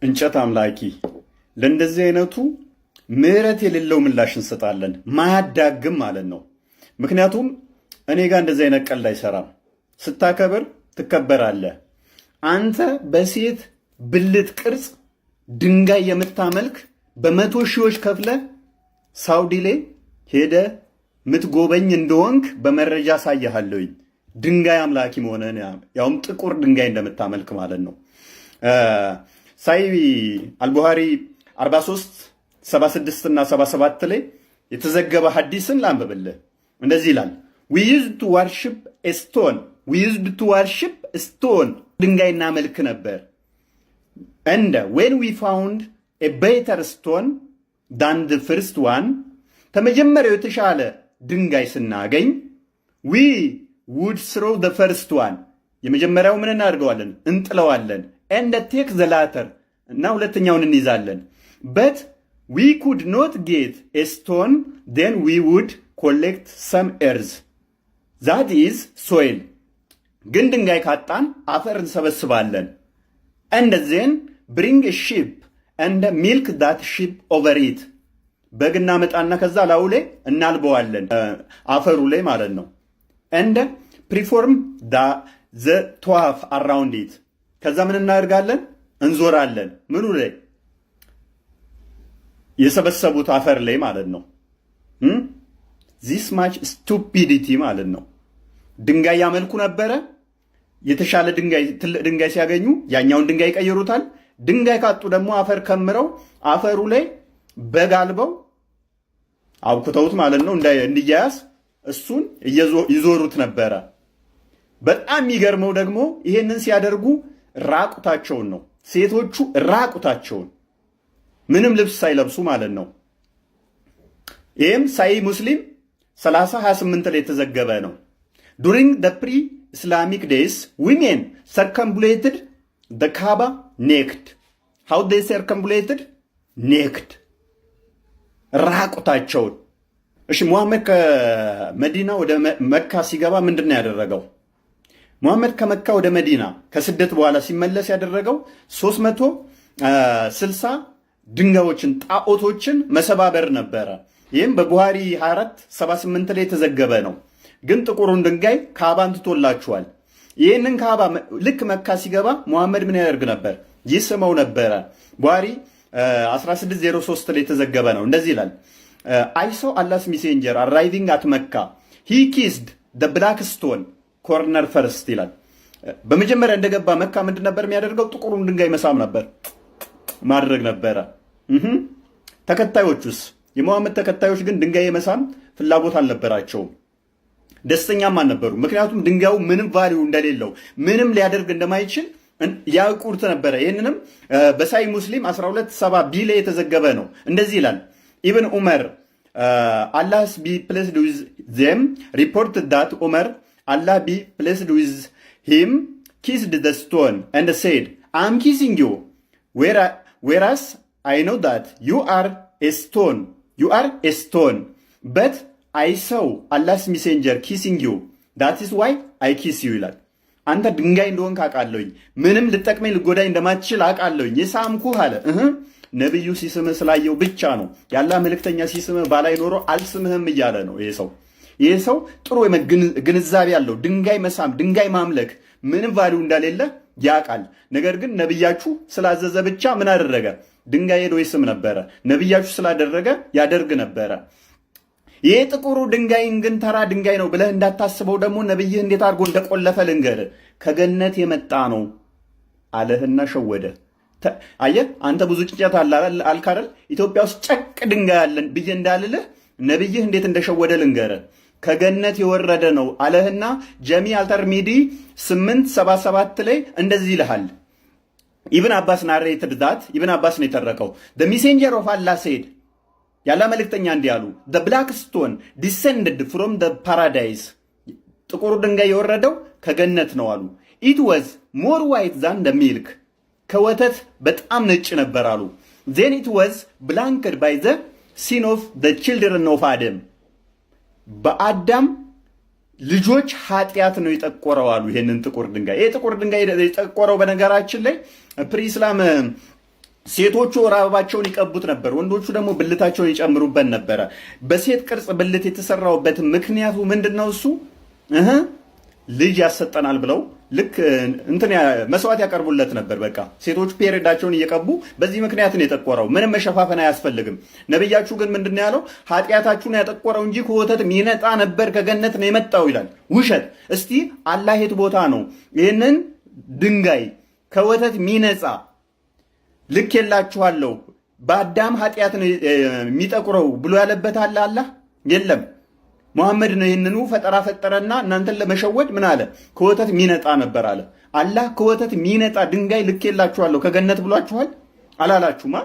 እንጨት አምላኪ ለእንደዚህ አይነቱ ምህረት የሌለው ምላሽ እንሰጣለን። ማያዳግም ማለት ነው። ምክንያቱም እኔ ጋር እንደዚህ አይነት ቀልድ አይሰራም። ስታከብር ትከበራለህ። አንተ በሴት ብልት ቅርጽ ድንጋይ የምታመልክ በመቶ ሺዎች ከፍለ ሳውዲ ላይ ሄደ ምትጎበኝ እንደወንክ በመረጃ ሳያለሁኝ ድንጋይ አምላኪ መሆነን ያውም ጥቁር ድንጋይ እንደምታመልክ ማለት ነው። ሳይ አልቡሃሪ 43 76 እና 77 ላይ የተዘገበ ሐዲስን ላንብብልህ። እንደዚህ ይላል we used to worship a stone ድንጋይ እናመልክ ነበር and when we found a better stone than the first one ተመጀመሪያው የተሻለ ድንጋይ ስናገኝ we would throw the first one የመጀመሪያው ምን እናደርገዋለን እንጥለዋለን and take the latter እና ሁለተኛውን እንይዛለን but we could not get a stone then we would collect some earth that is soil ግን ድንጋይ ካጣን አፈር እንሰበስባለን and then bring a sheep and milk that sheep over it በግና መጣና ከዛ ላዩ ላይ እናልበዋለን አፈሩ ላይ ማለት ነው and perform the tawaf around it ከዛ ምን እናደርጋለን እንዞራለን ምኑ ላይ የሰበሰቡት አፈር ላይ ማለት ነው this much stupidity ማለት ነው ድንጋይ ያመልኩ ነበረ የተሻለ ድንጋይ ትልቅ ድንጋይ ሲያገኙ ያኛውን ድንጋይ ይቀይሩታል ድንጋይ ካጡ ደግሞ አፈር ከምረው አፈሩ ላይ በጋልበው አብኩተውት ማለት ነው እንዲያያስ እሱን ይዞሩት ነበረ በጣም የሚገርመው ደግሞ ይሄንን ሲያደርጉ ራቁታቸውን ነው ሴቶቹ ራቁታቸውን ምንም ልብስ ሳይለብሱ ማለት ነው ይሄም ሳይ ሙስሊም 30:28 ላይ የተዘገበ ነው during the pre-islamic days women circumambulated the Kaaba naked how they circumambulated naked ራቁታቸውን እሺ ሙሐመድ ከመዲና ወደ መካ ሲገባ ምንድነው ያደረገው ሙሐመድ ከመካ ወደ መዲና ከስደት በኋላ ሲመለስ ያደረገው 360 ድንጋዮችን ጣዖቶችን መሰባበር ነበረ ይህም በቡሃሪ 24:78 ላይ የተዘገበ ነው ግን ጥቁሩን ድንጋይ ካባን ትቶላችኋል ይህንን ካባ ልክ መካ ሲገባ ሙሐመድ ምን ያደርግ ነበር ይስመው ነበረ ቡሃሪ 16:03 ላይ የተዘገበ ነው እንደዚህ ይላል I saw Allah's messenger arriving at Mecca he kissed the black stone corner first ይላል በመጀመሪያ እንደገባ መካ ምንድን ነበር የሚያደርገው ጥቁሩን ድንጋይ መሳም ነበር ማድረግ ነበረ ተከታዮቹስ የሙሐመድ ተከታዮች ግን ድንጋይ መሳም ፍላጎት አልነበራቸውም ደስተኛም አልነበሩ ምክንያቱም ድንጋዩ ምንም ቫልዩ እንደሌለው ምንም ሊያደርግ እንደማይችል ያቁርት ነበር ይሄንንም በሳይ ሙስሊም 12:7 ቢ ላይ የተዘገበ ነው እንደዚህ ይላል ኢብን ዑመር Allah's be pleased with them reported that Umar Allah be pleased with him kissed the stone and said I'm kissing you whereas I know that you are a stone but I saw Allah's messenger kissing you that is why I kiss you ይላል አንተ ድንጋይ እንደሆንክ አውቃለሁኝ ምንም ልጠቅመኝ ልጎዳኝ እንደማትችል አውቃለሁኝ የሳምኩህ አለ ነብዩ ሲስምህ ስላየው ብቻ ነው ያላ መልእክተኛ ሲስምህ ባላይ ኖሮ አልስምህም እያለ ነው ይሄ ሰው ጥሩ ግንዛቤ ያለው ድንጋይ መሳም ድንጋይ ማምለክ ምንም ቫልዩ እንደሌለ ያውቃል ነገር ግን ነብያችሁ ስላዘዘ ብቻ ምን አደረገ ድንጋይ ሄዶ ይስም ነበረ ነብያችሁ ስላደረገ ያደርግ ነበረ ይሄ ጥቁሩ ድንጋይን ግን ተራ ድንጋይ ነው ብለህ እንዳታስበው ደግሞ ነብይህ እንዴት አድርጎ እንደቆለፈ ልንገር ከገነት የመጣ ነው አለህና ሸወደ አየህ አንተ ብዙ ጭንጨት አልካረል ኢትዮጵያ ውስጥ ጨቅ ድንጋይ አለን ብዬ እንዳልልህ ነብይህ እንዴት እንደሸወደ ልንገር ከገነት የወረደ ነው አለህና ጀሚ አልተርሚዲ 8:77 ላይ እንደዚህ ይልሃል ኢብን አባስ ናሬትድ ዳት ኢብን አባስ ነው የተረከው the messenger of Allah said ያላ መልእክተኛ እንዲህ አሉ the black stone descended from the paradise ጥቁሩ ድንጋይ የወረደው ከገነት ነው አሉ it was more white than the milk ከወተት በጣም ነጭ ነበር አሉ then it was blanched by the sin of the children of Adam በአዳም ልጆች ኃጢያት ነው የጠቆረው አሉ ይሄንን ጥቁር ድንጋይ ይሄ ጥቁር ድንጋይ የጠቆረው በነገራችን ላይ ፕሪስላም ሴቶቹ ወር አበባቸውን ይቀቡት ነበር፣ ወንዶቹ ደግሞ ብልታቸውን ይጨምሩበት ነበረ። በሴት ቅርጽ ብልት የተሰራውበት ምክንያቱ ምንድነው? እሱ ልጅ ያሰጠናል ብለው ልክ እንትን መስዋዕት ያቀርቡለት ነበር። በቃ ሴቶቹ ፔሬዳቸውን እየቀቡ በዚህ ምክንያት ነው የጠቆረው። ምንም መሸፋፈን አያስፈልግም። ነብያችሁ ግን ምንድን ያለው? ኃጢአታችሁን ያጠቆረው እንጂ ከወተት ሚነጣ ነበር ከገነት ነው የመጣው ይላል። ውሸት። እስቲ አላህ የት ቦታ ነው ይህንን ድንጋይ ከወተት ሚነጻ ልክ የላችኋለሁ በአዳም ኃጢአት ነው የሚጠቁረው ብሎ ያለበት አለ? አላህ የለም። ሙሐመድ ነው ይህንኑ ፈጠራ ፈጠረና እናንተን ለመሸወድ ምን አለ? ከወተት ሚነጣ ነበር አለ። አላህ ከወተት ሚነጣ ድንጋይ ልክ የላችኋለሁ ከገነት ብሏችኋል? አላላችሁማ።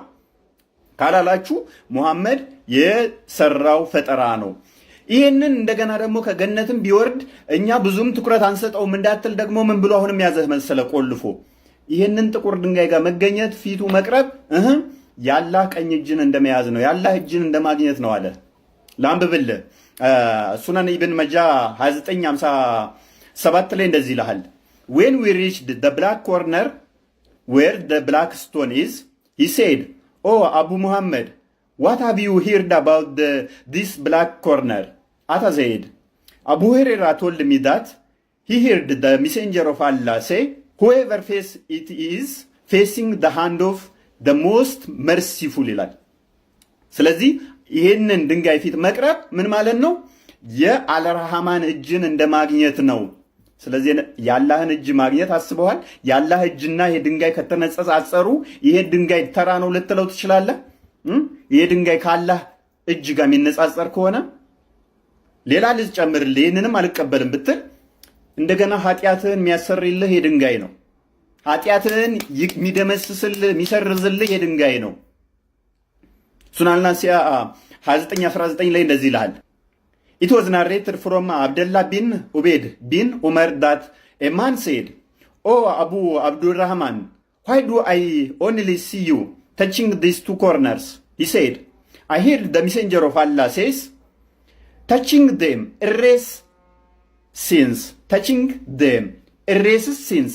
ካላላችሁ ሙሐመድ የሰራው ፈጠራ ነው። ይህንን እንደገና ደግሞ ከገነትም ቢወርድ እኛ ብዙም ትኩረት አንሰጠውም እንዳትል ደግሞ ምን ብሎ አሁንም ያዘህ መሰለ ቆልፎ ይህንን ጥቁር ድንጋይ ጋር መገኘት ፊቱ መቅረብ የአላህ ቀኝ እጅን እንደመያዝ ነው፣ የአላህ እጅን እንደማግኘት ነው አለ። ላንብብልህ ሱነን ኢብን መጃ 2957 ላይ እንደዚህ ይልሃል። when we reached the black corner where the black stone is he said, oh Abu Muhammad, what have you heard about this black corner? Ata said, Abu Hurairah told me that he heard the messenger of Allah say, whoever face it is facing the hand of the most merciful ይላል። ስለዚህ ይህንን ድንጋይ ፊት መቅረብ ምን ማለት ነው? የአልረሃማን እጅን እንደማግኘት ነው። ስለዚህ የአላህን እጅ ማግኘት አስበዋል? የአላህ እጅና ይሄ ድንጋይ ከተነጻጸሩ ይሄ ድንጋይ ተራ ነው ልትለው ትችላለህ? ይሄ ድንጋይ ከአላህ እጅ ጋር የሚነጻጸር ከሆነ ሌላ ልጨምርልህ ይህንንም አልቀበልም ብትል እንደገና ኃጢአትህን የሚያሰርልህ የድንጋይ ነው። ኃጢአትህን የሚደመስስልህ የሚሰርዝልህ የድንጋይ ነው። ሱናን ናሲያ 2919 ላይ እንደዚህ ይልሃል። It was narrated from Abdullah bin Ubaid bin Umar that a man said, oh Abu Abdurrahman, why do I only see you touching these two corners? He said, I heard the messenger of Allah says, touching them erase sins. Touching them erases sins.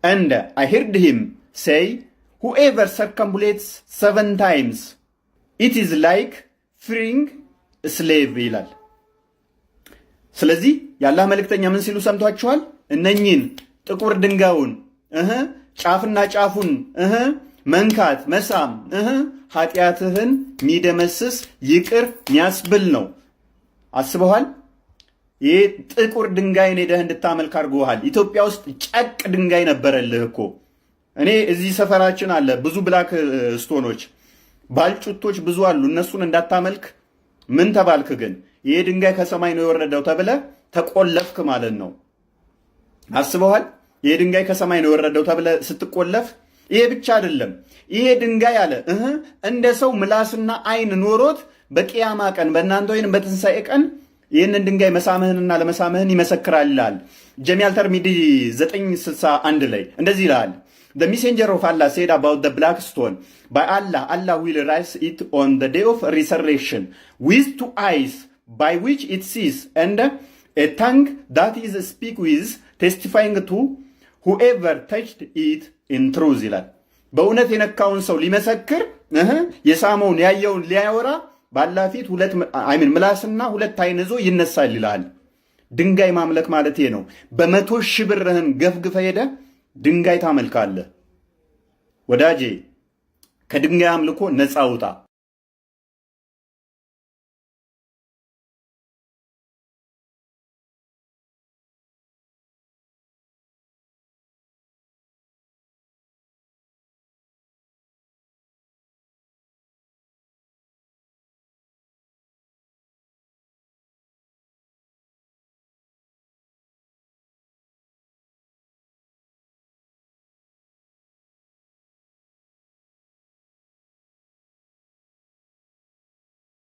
And I heard him say, whoever circumambulates 7 times, it is like freeing a slave ይላል። ስለዚህ የአላህ መልእክተኛ ምን ሲሉ ሰምቷችኋል? እነኚህን ጥቁር ድንጋዩን ጫፍና ጫፉን መንካት መሳም ኃጢአትህን የሚደመስስ ይቅር የሚያስብል ነው። አስበዋል? ይህ ጥቁር ድንጋይን ሄደህ እንድታመልክ አድርጎሃል። ኢትዮጵያ ውስጥ ጨቅ ድንጋይ ነበረልህ እኮ። እኔ እዚህ ሰፈራችን አለ ብዙ ብላክ ስቶኖች ባልጩቶች ብዙ አሉ። እነሱን እንዳታመልክ ምን ተባልክ? ግን ይህ ድንጋይ ከሰማይ ነው የወረደው ተብለ ተቆለፍክ ማለት ነው። አስበዋል? ይህ ድንጋይ ከሰማይ ነው የወረደው ተብለ ስትቆለፍ፣ ይሄ ብቻ አይደለም። ይሄ ድንጋይ አለ እንደ ሰው ምላስና አይን ኖሮት በቂያማ ቀን በእናንተ ወይንም በትንሣኤ ቀን ይህንን ድንጋይ መሳምህንና ለመሳምህን ይመሰክራል ይላል። ጀሚዓል ተርሚዲ 961 ላይ እንደዚህ ይላል። The messenger of Allah said about the black stone, by Allah, Allah will rise it on the day of resurrection with 2 eyes by which it sees and a tongue that is speak with, testifying to whoever touched it in truth ይላል። በእውነት የነካውን ሰው ሊመሰክር የሳመውን ያየውን ሊያወራ ባላህ ፊት ምላስና 2 አይን ይዞ ይነሳል ይላል። ድንጋይ ማምለክ ማለት ይሄ ነው። በ100 ሺህ ብርህን ገፍግፈ ሄደ ድንጋይ ታመልካለህ። ወዳጄ ከድንጋይ አምልኮ ነፃ ውጣ።